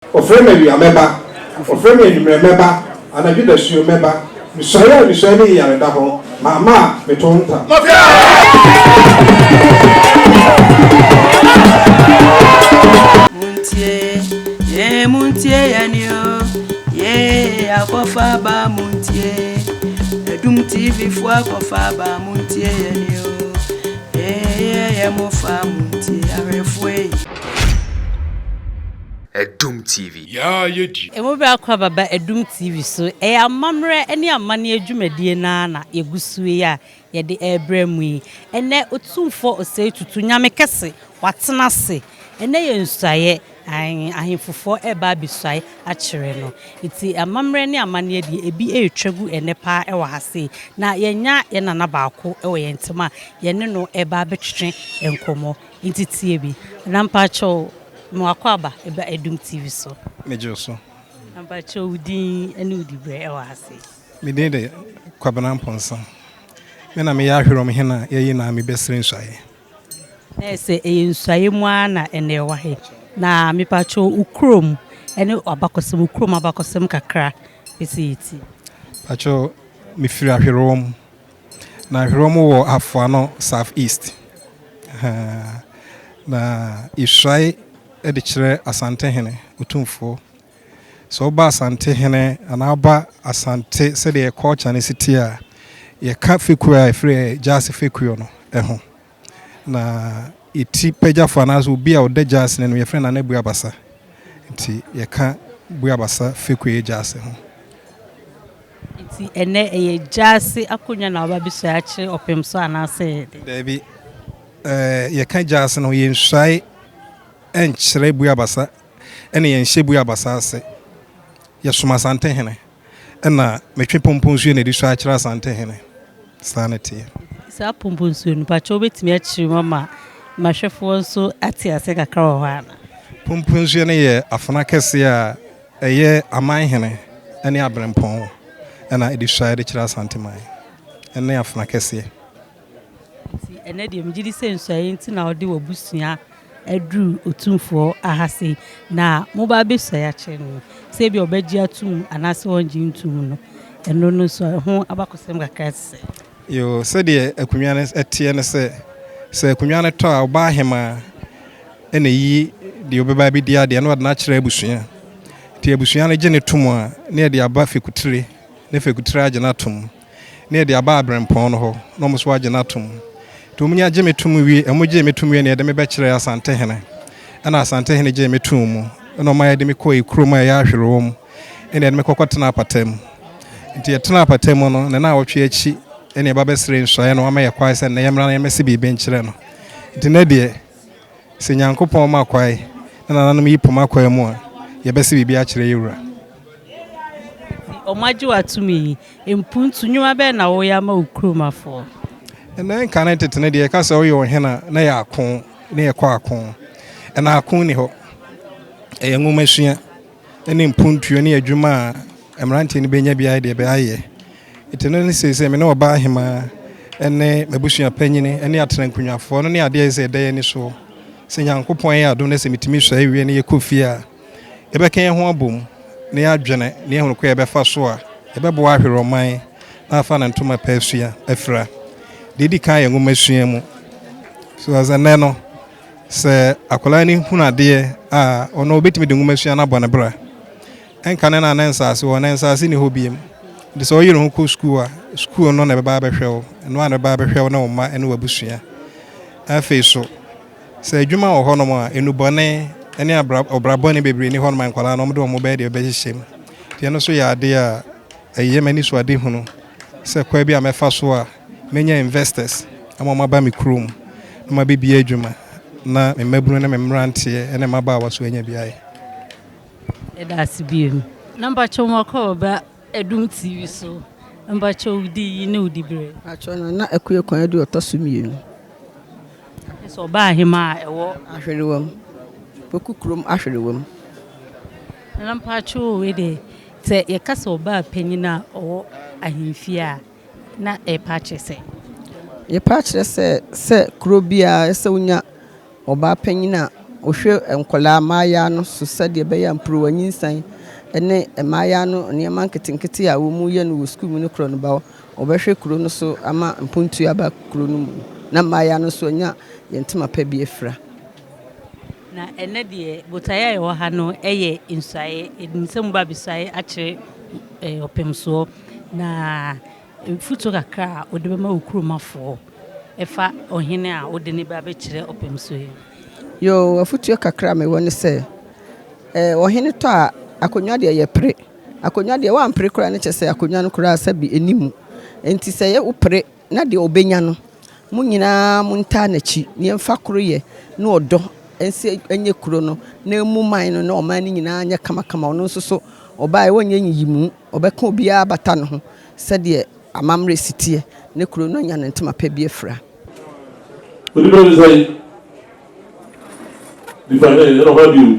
Ofreme you member, ofreme you member, and I did a show member. You saw me and double, Mama, me told her. Muntie, and you, yeah, Akofaba Muntie, Edum TV for Akofaba Muntie, and you, yeah, Mofa Muntie, Arefwe. Edum TV. Yeah, you do. Emobe akwaba Edum TV so amamre ene amane adwumadie na yegusuwe ya ye de ebremu yi ene otumfo osei tutu nyame kese watena se ene ye nsuaye ahemfofo eba bisuaye akire no iti amamre ne amane die ebi etwagu ene pa ewa hase na yenya ye nana baako ewe yentema ye ne no eba betwetwe enkomo intitie bi nampa cho Mwakwaba eba Edum TV so. Mejoso. Ambacho udin eni udibre ewa hase. Midende kwabana mponsa. Mena me yahwero hena yeyi na me besre nsuaye. Na ese nsuaye mu ana ene ewa he. Na mepacho ukrom ene abakosem ukrom abakosem kakra esi iti. Pacho me firi ahwero na ahwero wo afo no south east. Na Israel edichere Asantehene utumfo so ba Asantehene anaba Asante se de culture ne city a ye ka fekua efre jazz fekuo no eho na iti pejafo anazo bi a oda jazz ne no ye frɛ na na buabasa nti ye ka buabasa fekuo jazz ho iti ene ye jazz akonya na oba biso ya kire opemso anase David ye ka jazz no ye nsai enchire buabasa ene ye nhye buabasa ase ye soma Asantehene ena metwe pomponsuo ne di so akira Asantehene sanity sa pomponsuo no pa cho betimi akiri mama mahwefo so ati ase kakra wo hana pomponsuo ne ye afana kese a eye amanhene ene abrempon ena edi so ade kira Asanteman ene afana kese ene de mjidi se nsuaye nti na ode wobusua edru otumfo ahase na moba beso ya chenu se bi obaji atum anase wonji ntum no eno no so ho abakosem kakase yo se de akunwa ne etie ne se akunwa ne to a oba hema ene yi de obeba bi dia de no na kire abusua ti abusua ne gene tum a ne de aba fekutire ne fekutire agena tum ne de aba abrempon no ho no mo so agena tum Tumnya je metum wi emoje metum wi ne de me be kire Asantehene ana Asantehene je metum mu no ma de me koi kroma ya ahwere mu ene de me kokotena apatam nti yetena apatam no ne na wotwe achi ene ba besre nsoye no ama ye kwai se ne yemra na yemese bi be nkire no nti ne de se Nyankopon ma kwai na nananum yi poma kwai mu a ye bese bi a kire yewura omaji watumi empuntu nyuma be na wo ya ma ukromafo ena nkan tetene de ka se oyo hena na ya akon na ye kwa akon ena akon ni ho e ngumasua ene mpuntuo ne adwuma emrante ne benya bia de be aye etene ne sese me na oba ahema ene mabusua panyine ene atena nkunwafo no ne ade ese de ni so se Nyankopon ya adom na se mitimi so awie ne ye kofia e be kan ho abom ne ya adwene ne ehunu ko ye be fa so a e be bo ahwero man na afa na ntoma pasua afra Didi kan yengu masua mu so azane no se akola ni hunade a ono obetimi de ngumasua na bone bra enka ne na nsase wo nsase ni hobiem de so yiro hu ko school no na be ba behwew no na ba behwew na oma ene wabusua afi so se adwuma wo hono ma enubone ene obrabone bebre ni hono ma nkwala no mde omo be de be hyem de no so ya ade a ayemani so ade hunu se kwa bi amefa so a menya investors amama ba mi krom na ma bibia adwuma na me mabunu na me mrante ene maba waso anya biaye eda sibiem namba choma ko ba Edum TV so namba chodi ne udibre Acho na akuye kwan ade otosumienu so ba hima ewo Ahwerewam pokukrom Ahwerewam namba cho we de te ye kasa oba panyina owo ahemfia na purchase ye purchase se krobia se unya oba panyina wohwe enkola maaya no so sɛdeɛ bɛyɛ mpro wanyinsan ene maaya no nneɛma nketenkete a wo mu yɛ no wo school mu no kro no ba obɛhwe kuro no so ama mpontu aba kuro no mu na maaya no so nya yɛntema pa bi efra na ene de botaye wo ha no eye nsuaye nsɛm ba bisaye akyere opemso na futo kakra ode bema okuromafo efa ohene a ode ne ba be kyere opemso yo afutuo kakra me woni sɛ ohene to a akonwa de yɛ pre akonwa de wa mpre kora ne kyese akonwa no kora sabi enimu enti sɛ yɛ upre na de obenya no mu nyina mu nta na chi ne mfa koro yɛ na ɔdɔ ense enye kuro no na mu man no na ɔman ne nyina anya kama kama ɔno nso so ɔbaa wonye nyiyimu ɔbɛka obiara bata no ho sɛde amamre sitie ne kuro no nya ne ntema pa bi efra Odibere sai difane no radio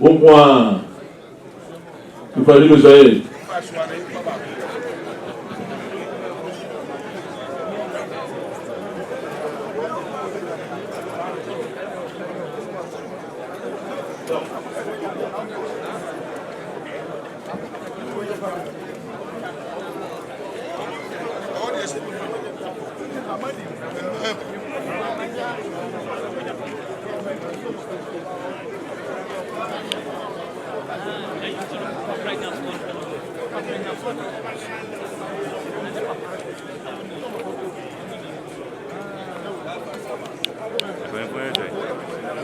omwa difane sai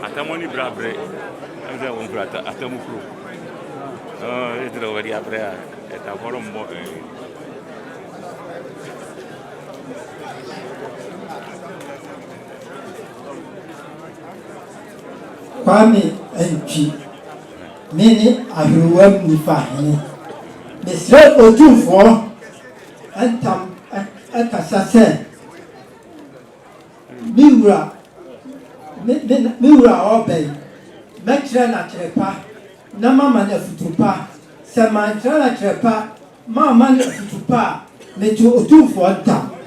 Atamoni brabre, ande on brata, atamu pro. Itu dah beri apa ya? Eta forum bo. Kwame Ntwi mini Ahwerewam nifahene mesre otumfo antam akasa sɛ miwura ɔbɛn mɛkyerɛ na kyerɛpa na mama na futupa sɛ mankyerɛ na kyerɛpa mama na futupa meti otumfo ntam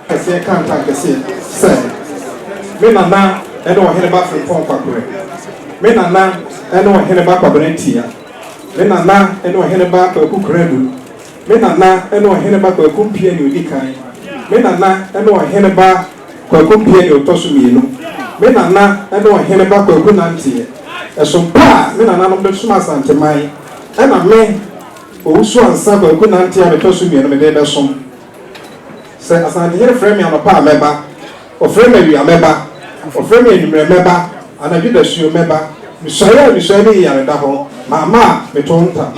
kese kanta kese sɛ me nana ɛne ɔhene ba frempɔn kwakorɛ me nana ɛne ɔhene ba kwabere ntia me nana ɛne ɔhene ba kwaku kradu me nana ɛne ɔhene ba kwaku mpie ne odi kan me nana ɛne ɔhene ba kwaku mpie ne ɔtɔ so mmienu me nana ɛne ɔhene ba kwaku nanteɛ ɛso pa me nana no de soma asanteman ɛna me owusu ansa kwaku nanteɛ a metɔ so mmienu me de bɛsom sɛ Asantehene frɛ me anɔpa a mɛba ɔfrɛ me awia mɛba ɔfrɛ me anwummerɛ mɛba anadwo dasuo mɛba mesɔre ne yɛ yareda hɔ maama a meto nta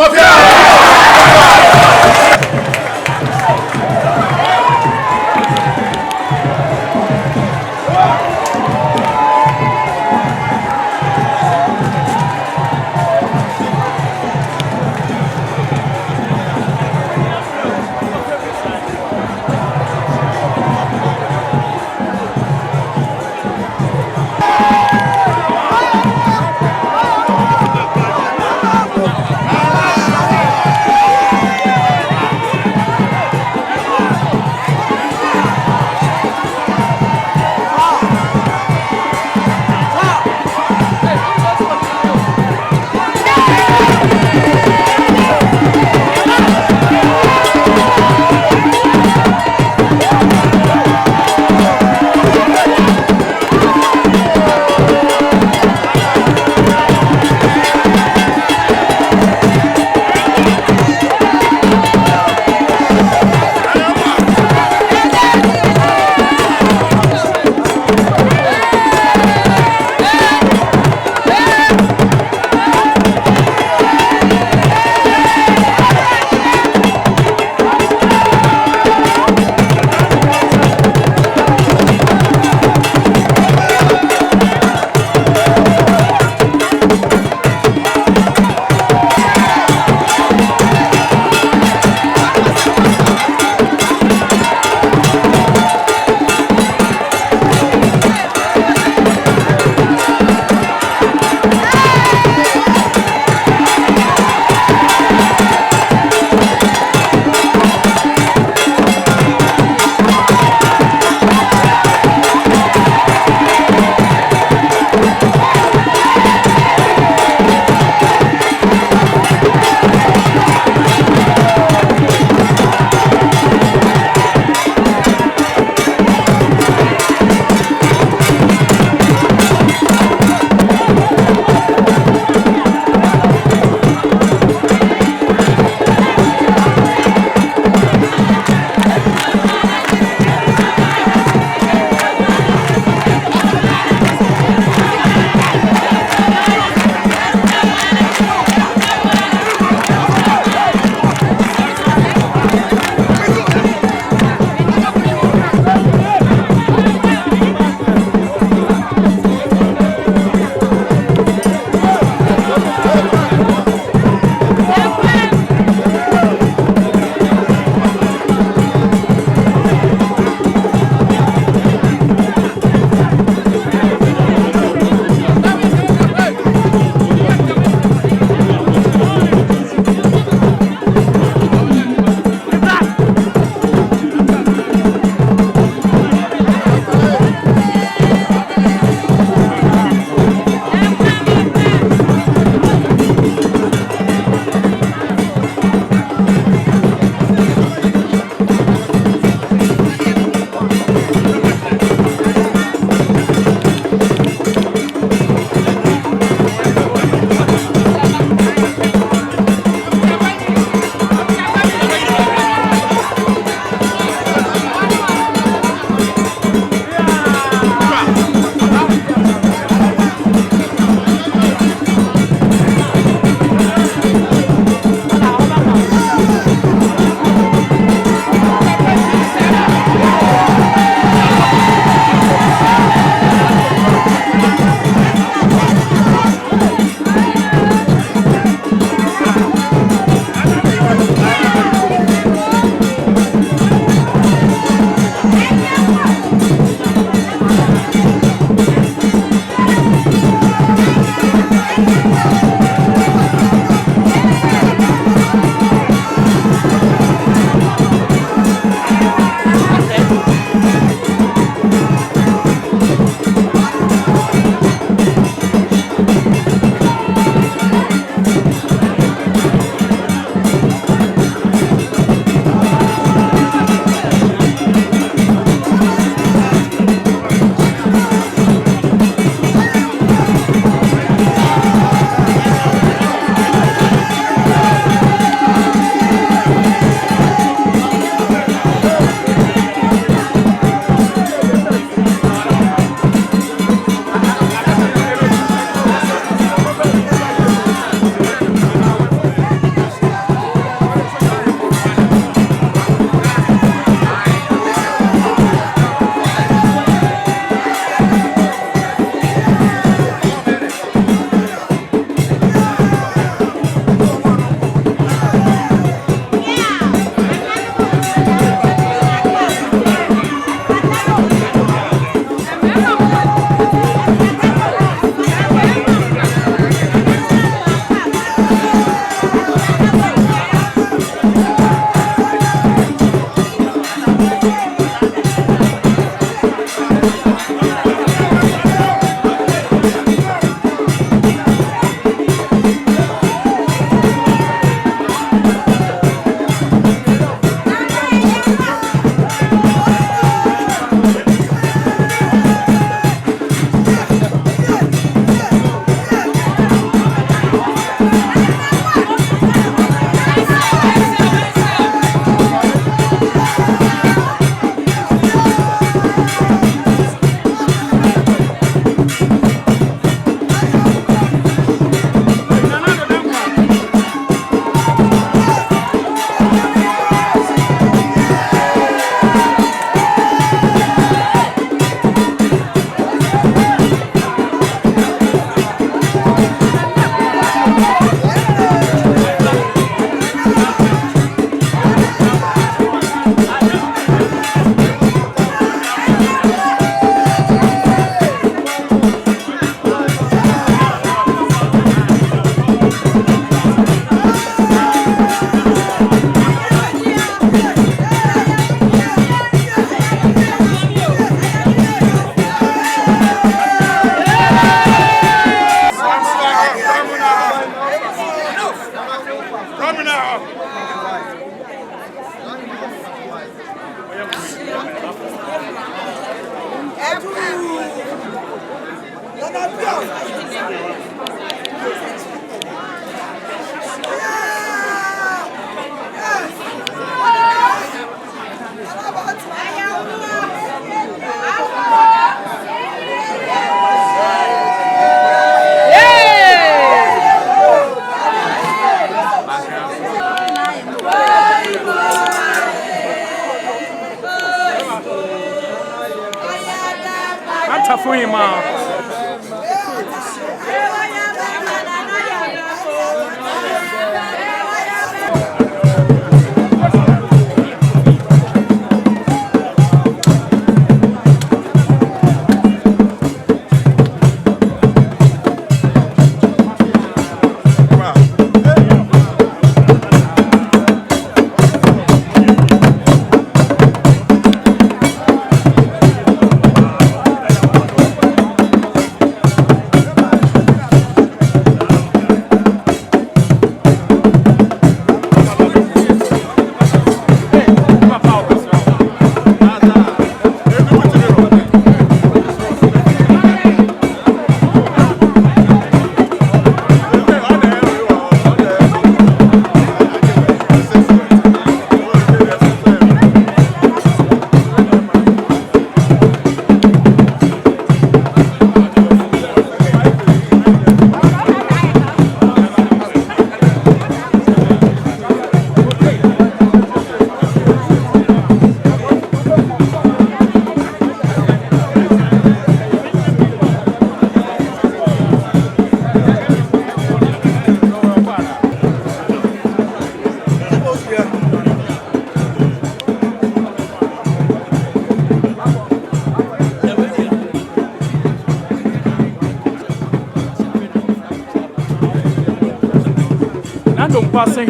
passing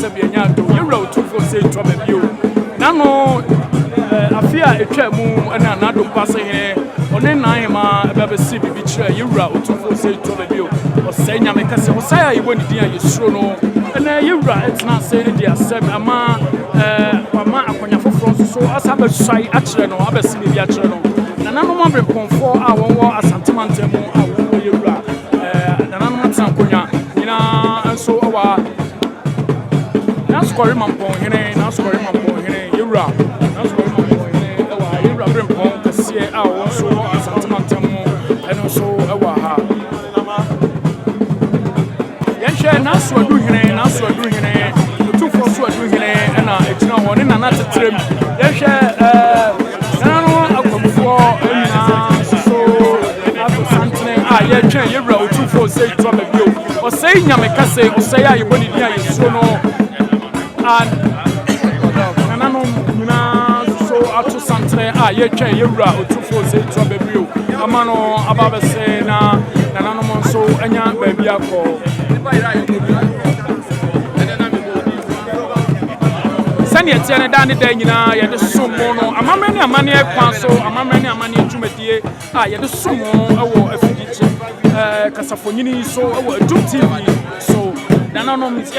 Sabian, you wrote 2 for say trouble you. Nano, I fear a trap moon and another passing here. On a nine, a city betray you wrote 2 for say trouble you. Or saying, I make us say, you won't dear you sure. And you write, it's not saying, dear Sam, a man, upon your front, so as I have a shy actually, no, I see the actual. And another one bring 4 hours war as Asantehene so our Nascory Mampon here, Nascory Mampon here, Yura, Nascory Mampon here, our Yura Brimpon, Cassia, our so Asantehene, and also our Yasha, Naswa doing here, Naswa doing here, 2 for so doing here, and it's now one in another trim. Yasha, Nano, so you wrote 2 for say trouble you. Or say Yamekase, or say I want it so no. And I know so out to Santre, you wrote 2 for say trouble you. A mano above say na, and I know so and young baby. Send it to Danny Dana, you had so mono. A mamma, a money, a passo, a mamma, a money to Media. I had a sumo, a fugitive. Casafonini, so our TV. So, Nanonom's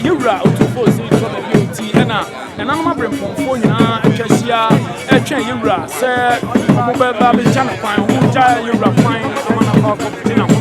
you wrote 2 for say trouble beauty, and I'm bring from Fonia, and Cassia, a chain you wrote, sir, Baby Jana, who you wrote fine, I'm on a